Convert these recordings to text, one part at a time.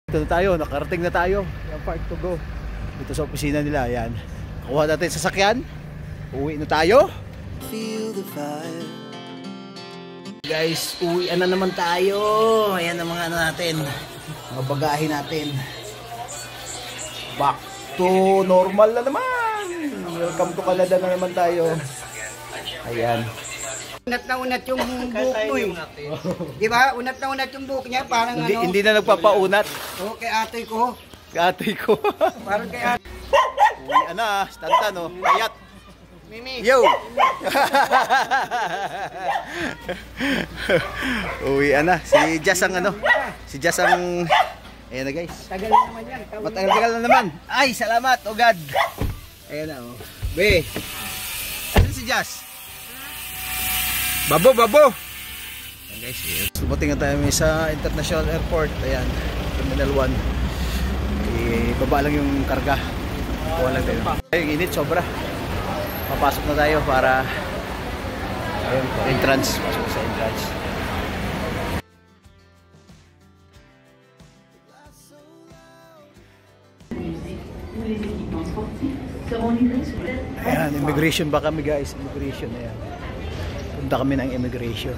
Ito na tayo, nakarating na tayo. Yung Park to Go. Dito sa opisina nila, ayan. Kuha natin sasakyan. Uwi na tayo. Feel the fire. Guys, uwi na naman tayo. Ayan ang mga ano natin. Mga bagahe natin. Back to normal na naman. Welcome to Canada na naman tayo. Ayan. Unat na unat yung buhok mo eh. Di ba? Unat na unat yung buhok niya. Parang Hindi, ano. hindi na nagpapaunat. Oo, kay atoy ko. Kay atoy ko. Parang kay atoy. Uwi na, stantan o. Payat. Mimi. Yo! Uwi na. Si Jazz ang ano. Si Jazz ang... Ayan na guys. Tagal na naman yan. Matagal-tagal na naman. Ay, salamat. Oh God. Ayan na oh. Be. Ayan si Jazz. Babo, babo. Ayan guys. Sumating na tayo sa International Airport. Ayan. Terminal 1. Ibaba lang yung karga. Kuha lang tayo. Yung init sobra. Papasok na tayo para ayun, entrance. Pasok sa entrance. Ayan, immigration ba kami guys? Immigration, ayan. Punta kami ng immigration.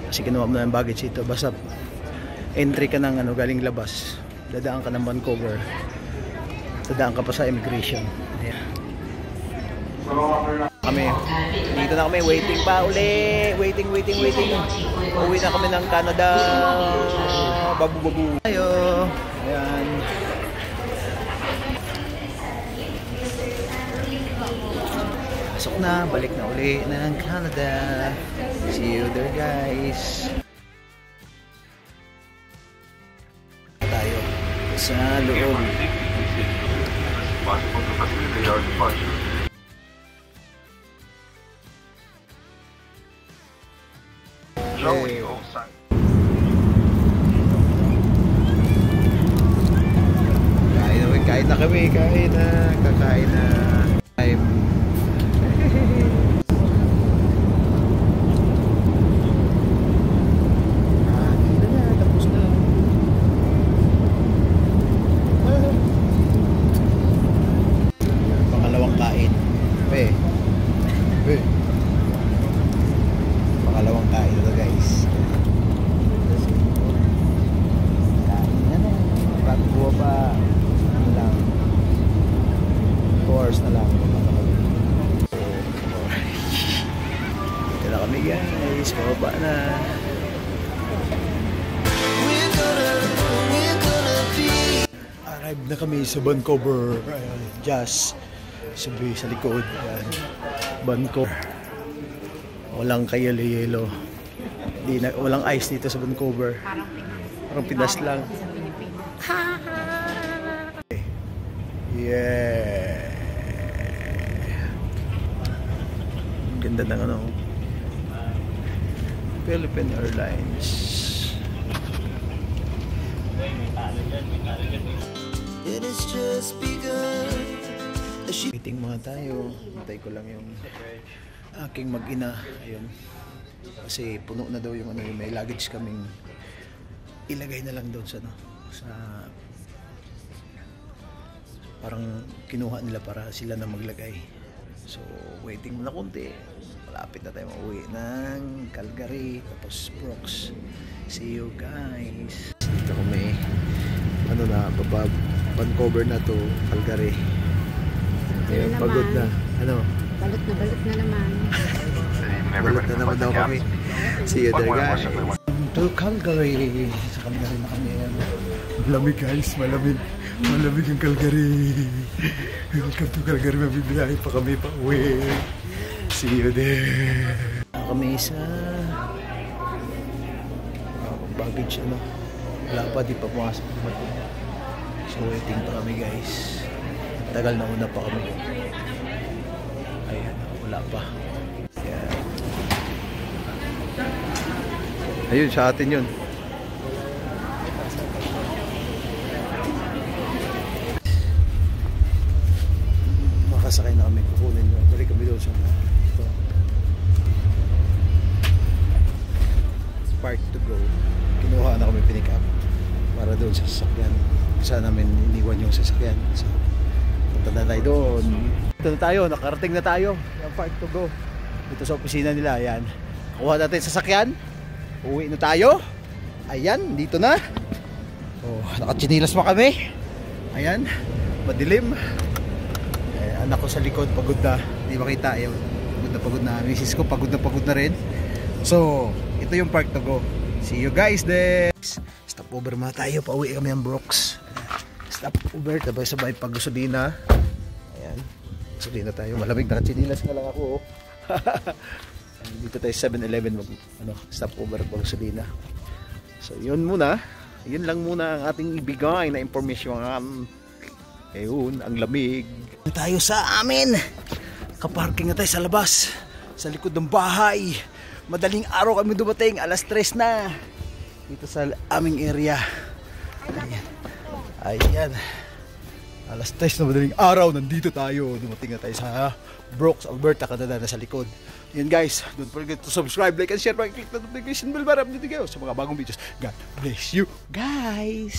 Kasi kinuha mo na ng baggage ito. Basta entry ka ng ano, galing labas. Dadaan ka ng Vancouver. Dadaan ka pa sa immigration. Ayan. Kami. Dito na kami. Waiting pa uli. Waiting. Uwi na kami ng Canada. Babu. Ayo. Ayan. Pasok na, balik na uli ng Canada. See you there guys. Tayo sa loob. Hey. Kain na kami, kakain na. Time. Pangalawang kain. Pangalawang kain ito guys. Buwa pa. Ano lang. 2 hours na lang. Ito na kami guys. Pababa na. Arrive na kami sa Vancouver. Jazz. Sabi sa likod. Vancouver. Walang kayelo-yelo. Walang ice dito sa Vancouver. Parang Pinas lang. Yeah. Ganda ng ano. Philippine Airlines. It is just begun. Waiting muna tayo. Hintay ko lang yung aking mag-ina. Ayun. Kasi puno na daw yung ano, yung may luggage kaming ilagay na lang doon sa ano, sa parang kinuha nila para sila na maglagay. So waiting muna konti. Malapit na tayo mauwi ng Calgary tapos Brooks. See you guys. Dito kami ano na, Vancouver na to, Calgary. Ayun, pagod na. Ano? Balot na naman. Balot na naman daw kami. See you there guys. To Calgary. Sa Calgary na kami. Malamig guys, malamig. Malamig ang Calgary. Welcome to Calgary. Mabibiyahe pa kami pa uwi. See you there. Kami sa baggage ano. Wala pa, di pa pumasok. So waiting pa kami guys. Tagal na una pa kami. Ayan, wala pa. Ayan. Ayun, sa atin yun. Makasakay na kami, kukunin nyo. Balik kami doon sa ito. Park to Go. Kinuha na kami, pinick up para doon sa sasakyan. Saan namin iniwan yung sasakyan. So, punta na tayo doon. Ito na tayo, nakarating na tayo. Yung Park to Go. Dito sa opisina nila, ayan. Kuha natin sasakyan. Uwi na tayo. Ayan, dito na. Oh, nakachinilas pa kami. Ayan, madilim. Anak ko sa likod, pagod na. Hindi makita, yun. Pagod na. Misis ko, pagod na rin. So, ito yung Park to Go. See you guys there. Stop over muna tayo. Pauwi kami ng Brooks. Stop over. Sabay-sabay pag gasolina. Ayan. Gasolina tayo. Malamig na chinilas nga lang ako. Dito tayo 7-Eleven. Stop over pag gasolina. So, yun muna. Yun lang muna ang ating ibigay na impormasyon. Ayun, ang lamig. Tayo sa amin. Kaparking na tayo sa labas. Sa likod ng bahay. Madaling araw kami dumating. Alas 3 na. Dito sa aming area. Ayan. Alas 3 na madaling araw. Nandito tayo. Dumating na tayo sa Brooks, Alberta. Canada na sa likod. Yan guys. Don't forget to subscribe, like, and share. Click the notification bell para update kayo sa mga bagong videos. God bless you guys.